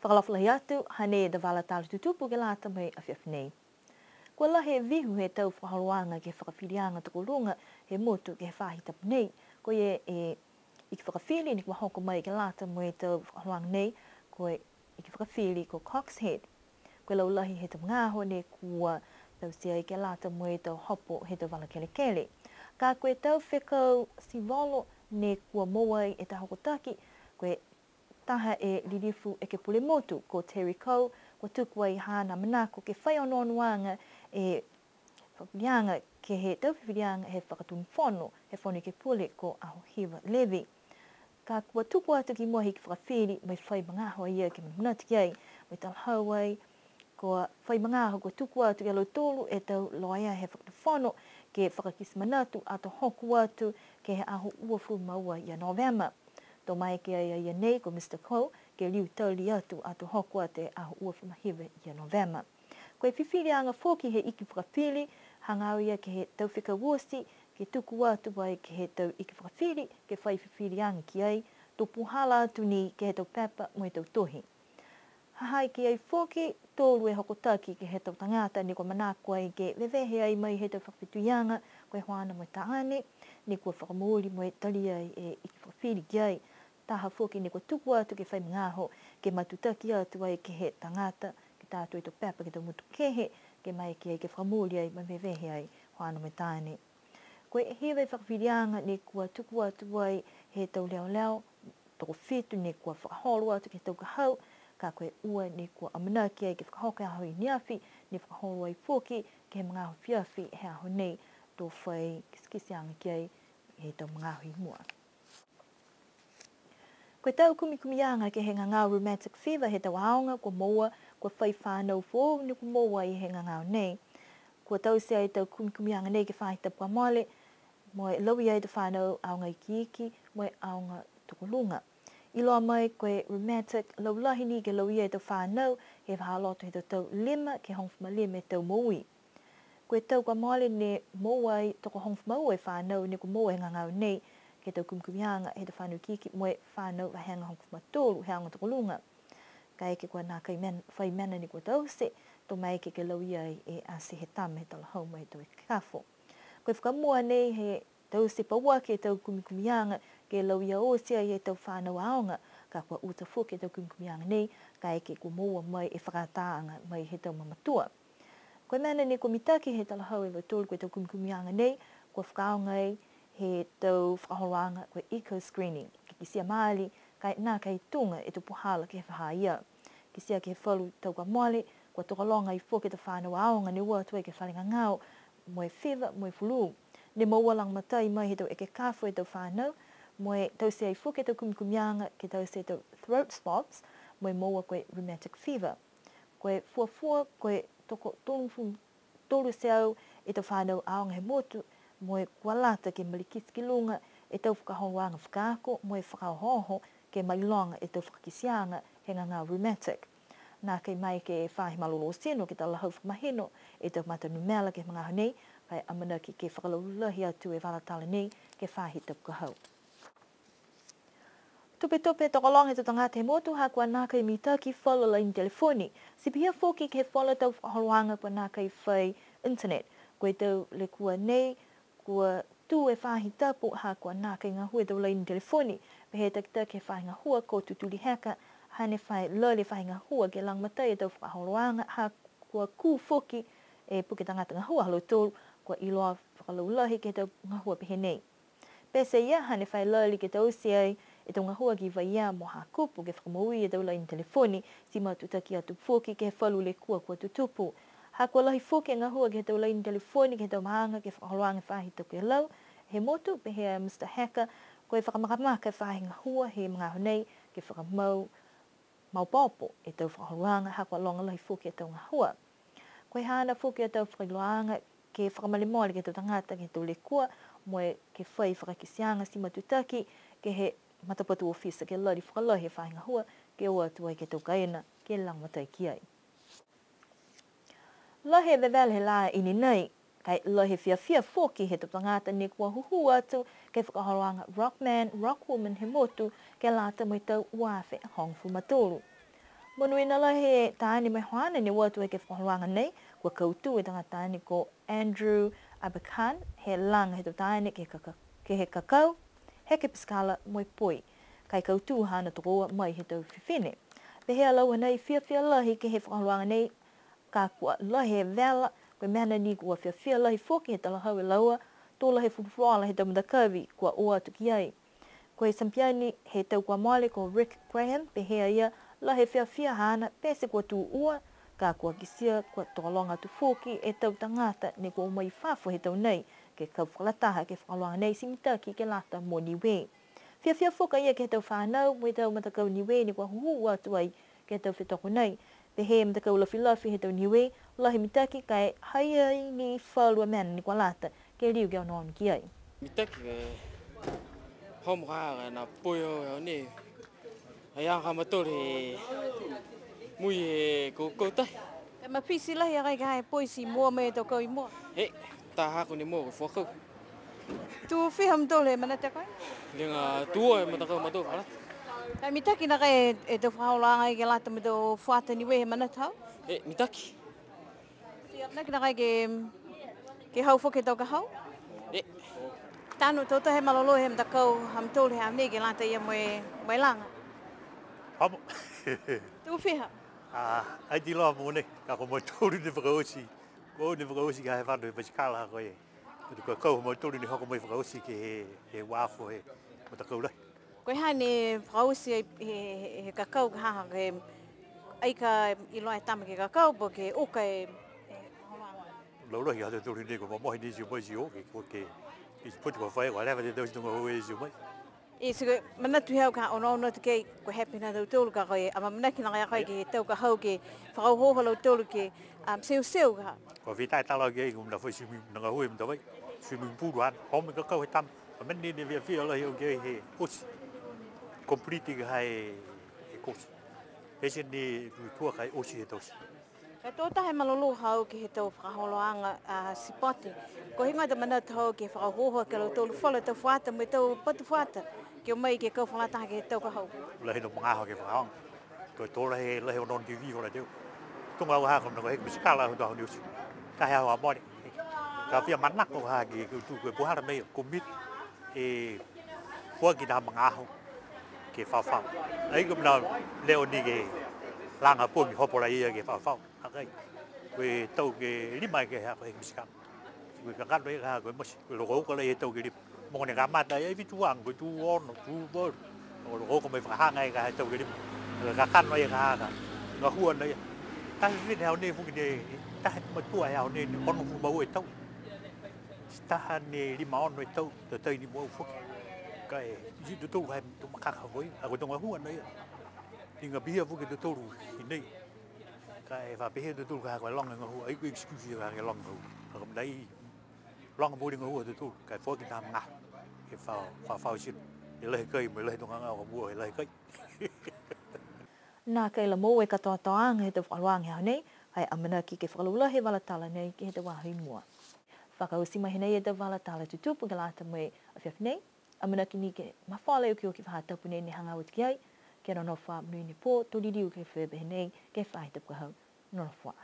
whakalawhalahi atu, hane da wala tala tutupu ke lata mai a whiawhinei. Kua lahe vihu he tau whakaroanga ke whakawhirianga tuku runga he motu ke whahi tapu nei. Ko e i ki whakawhiri ni kua hoko mai ke lata mai tau whakaroanga nei, ko i ki whakawhiri ko Cox Head. Ko lau lahi he tau ngāho ne kua tau sia i ke lata mai tau hopo he tau wala kele kele. Ka koe tau whekau sivolo ne kua moai e ta hokotaki, koe taha e lirifu e ke pule motu ko Terry Coe, ko tuku ai hana manako ke whai onoanga e whakawhirianga ke he tau whiwhirianga he whakatun whono, he whono ke pule ko aho hiwa levi. Ka kua tuku atu ki mua hiki whakawhiri mai whai mangaho ia ke manati kiai, mai talhau ai, ko whai mangaho ko tuku atu ke lo tolu e tau loia he whakatun whono ke whakakisi manatu ato hoku atu ke he aho uafu maua ia November. Tō mai ke ia nei ko Mr. Coe ke liu tauli atu ato hoku atu e aho uafu mahiwe ia November. Koe whiwhirianga whoki he iki whakawhiri, hangau ia ke he tau whikawuasi, ke tuku atu wai ke he tau iki whakawhiri, ke whai whiwhirianga ki ai, tō puhala atu ni ke he tau pepa mo he tau tohi. Hahai ki ai whoki, tōlu e hokotaki ke he tau tangata ni ko manako ai ke wewehe ai mai he tau whakawhituianga, koe hoana mo taane, ni kua whakamoori mo e tali ai e iki whakawhiri ki ai, taha whoki ni kua tuku atu ke whai mangaho, ke matutaki atu ai ke he tangata, tātou e tō pepa ke tō mutu kehe, ke mai ki ai ke whamūri ai, mai wewehe ai, hoana mai tāne. Koe hewe whakawhirianga ni kua tuku atu ai he tau leo leo, toko whitu ni kua whakaholo atu ke tau kahau, ka koe ua ni kua amanaki ai ke whakahoka aho i niafi, ni whakaholo ai whoki, ke he mga aho whiawhi he aho nei, tō whai kisikisianga ki ai, he tau mga aho i mua. Koe tau kumikumianga ke he ngangau rheumatic fever he tau aonga, kua moa, kua whai whānau fōu ni kua moa i he ngangau nei. Kua tau sea i tau kumikumianga nei ke whahita pua mole, moe lawi ai te whānau aonga i kiiki, moe aonga tukulunga. I loa mai koe rheumatic, lau lahi ni ke lawi ai tau whānau, he whahaloto he tau lima, ke hongwhima lima e tau moui. Koe tau kua mole ne moa ai toko hongwhima ua e whānau, ni kua moa he ngangau nei, ke tau kumikumianga he tau whānau kiiki, moe whānau wahenga hongwhima tōru, he aonga tukulunga. Ka eke kua nā kai whai mena ni kua tause, tō mai eke ke lau iai e ase he tame he tala hau mai tau e kafo. Koe whakamua nei he tause paua ke tau kumikumianga, ke lau ia o sia i he tau whānau aonga, ka kua uta fo ke tau kumikumianga nei, ka eke kua moa mai e whakataanga mai he tau mamatua. Koe mena ni kua mitaki he tala hau e watolu koe tau kumikumianga nei, kua whakaonga ai he tau whakaholoanga koe eco-screening, ke kisia maali, kai nā kai tunga e tu puhala ke whaha ia. Ki sia ke whalu tau ka mole, kua tokalonga i fōke ta whānau aonga ni ua tue ke whalinga ngāo, moe whiwa, moe fulu. Ne maua lang matai mai he tau eke kāwho e tau whānau, moe tau sea i fōke tau kumikumianga ke tau sea tau throat spots, moe maua koe rheumatic fever. Koe fuafua, koe toko tolu seau e tau whānau aonga he motu, moe kua lata ke malikisi ki lunga e tau whakahoanga whakaako, moe whakahoho, ke mailonga e tau whakakisianga he ngā rheumatic. Nā kei mai ke whahi malolo seno ke tau lahau whakamahino e tau matanu mela ke mga nei, kai amana ki ke whakalulahi atu e walatala nei ke whahi tau kahau. Tupe tokalonga e tau tangata he motu hakua nā kei mitaki whala laini telefoni. Sipihia whoki ke whala tau whakahoanga pa nā kei whai internet. Koe tau le kua nei, kua tu e whahi tapu hakua nā kei ngā hui tau laini telefoni. He takitaki he whainga hua ko tutuli heka, hane whai lole whainga hua ke lang matai e tau whakaholoanga, ha kua kū whoki e puke tangata ngā hua halo tōru, kua iloa whakalaulahi ke tau ngā hua pehe nei. Pese ia hane whai lole ke tau siai e tau ngā hua ki vai ia mo ha kupu ke whakamoui e tau laini telefoni, si matutaki atu whoki ke he whalu le kua tutupu. Ha kua lahi whoki ngā hua ke tau laini telefoni ke tau maanga ke whakaholoanga whahi tau ke lau, he motu pehe Mr. Hacker, koe whakamakamaka whahinga hua he mga honei ke whakamau maupopo e tau whakahoanga hakua longa lahi whuki e tau ngā hua. Koe hana whuki e tau whakailoanga ke whakamalimoli ke tau tangata ke tau le kua moe ke whai whakakisianga si matutaki ke he matapatu ofisa ke lari whakalohi e whahinga hua ke oa tuai ke tau kaena ke lang matai ki ai. Lahe vevele he la ini nei, kai lohe whia whoki he tangata ni kua huhu atu ke whakaholoanga rockman, rockwoman he motu ke lata mai tau uawhe hongfu matolu. Monuina la he taani mai hoana ni watu e ke whakaluanga nei, kua kautu e tanga taani ko Andrew Abakan, he langa he taani ke he kakau, he ke piskala moi poi, kai kautu hana tokoa mai he tau whiwhine. Pe hea lau nei whiawhia lahi ke he whakaluanga nei, ka kua lahi e vela, koe mehana ni kua whiawhia lahi whoki he talahau e laua, tō lahi whuwhala he tamunda kawi, kua oa tuki ai. Koe sampiani he tau kua moale ko Rick Graham, pe hea ia, la he whiawhia hana, pese kua tū ua, ka kua kisia kua tokalonga tu whoki e tau tangata ne kua umai whafo he tau nei, ke kau whakalataha ke whakalonga nei simitaki ke lata mo niwe. Whiawhia whoka ia ke tau whanau, mo tau matakau niwe ni kua huhu atu ai ke tau whetoko nei. Pe he matakau lafi he tau niwe, la he mitaki kai hai ni whalua mena ni kua lata, ke riu ke anoan ki ai. Mitaki hom ka na poyo ni ayang ka matori mui ko tai e mapisi la ya ga poisi mo me to ko mo he ta ha ko ni mo ko fo tu fi ham dole mana ta ko lenga tuo mata ko mato ala ai mitaki na e to faula ai ke lata me to fata ni we mana ta he mitaki si na ki na ke hau fo ke to ka hau he tanu to he malolo he mta ko ham tole ham ni ke lata ia mo langa Hamo. tu fi ha Ai di loa mone, ka ko mo tōru ni whakaosi. Ko ni whakaosi ka he whanau e pasikala ko e. Tutu ka kau mo tōru ni hoko mo whakaosi ke he wāfo he mo ta kaulai. ko ha ni fausi he kakau ha ke ai ka i loa tama ke kakau po ke o ka Laura hi hata tōru ni ko mo hi ni si mo si o ke ko ke is putu ko whae ko lewa te tausi tunga hoe si o mai. e se mana tu hau ka ono te ke ko happy na tolu ka koe ama mana ki na ka ke tau ka hau ke whakau hoho lo tolu ke seu ka Ko vitai tala ke ngum na foi si na hoe mta mai. Swimming pool wan, home ka kau he tam. Men ni ni via fia la hi o ke he os. Complete ka he kos. Ese ni tua kai osi he tos. ka tota he malolo hau ke he tau whakaholoanga sipote ko hinga te mana tau ke whakau hoho ke lo tolu whala tau whata me tau patu whata ke o mai ke kau whalata ke tau ka hau La he no mga ho ke whakaong. Ko tōra he la he o non TV ho la teo. Tunga au ha kom na ko he misikala ho tau niusi. Ka he hoa mori. Ka fia manak ko ha ke tu ko puhara mei ko mit e hua ki na mga ho ke whawhau. Ai kom na leo ni ke langa pungi hopora ia ke whawhau. Akai. Koe tau ke lima ke ha ko he misikala. Koe ka kato e ka koe mosi. Koe loko uka lai e tau ke lima. Mo ne ka mata e vitu ang ko tu ono tu bor. O loko me whahanga e ka he tau ke lima. Ka kano e ka ka. Nga hua na ia. Ta vini hao ne fuki ne. Ta he matua hao ne ono fu mau e tau. Ta ne lima ono e tau. Ta tai ni mua fuki. Ka e. Isi tu tau hai tu makaka hoi. Ako tonga hua na ia. Inga bia fuki tu tau i nei. Ka e whapehe tu tau ka koe longa ngā hua. Aiku excuse ka ke longa hua. Ako mdai. Longa mōri ngā hua tu tau. Ka e fuki tā ngā. Ke whao sin. E lehe kai. Me lehe tonga ngā o mua e lehe kai. Nā kai la mō e katoa toanga he te whakaluanga hau nei, ai amana ki ke whakalula he walatala nei ki he te wahui mua. Whakausi mahi nei e te walatala tutupu ke lata mai a whiawhi nei, amana ki ni ke mawhale o ki o ki whahatapu nei ni hanga uti ki ai, ke rono wha mnui ni pō, tori riu ke whebehe nei, ke whahitapu hau, nono wha.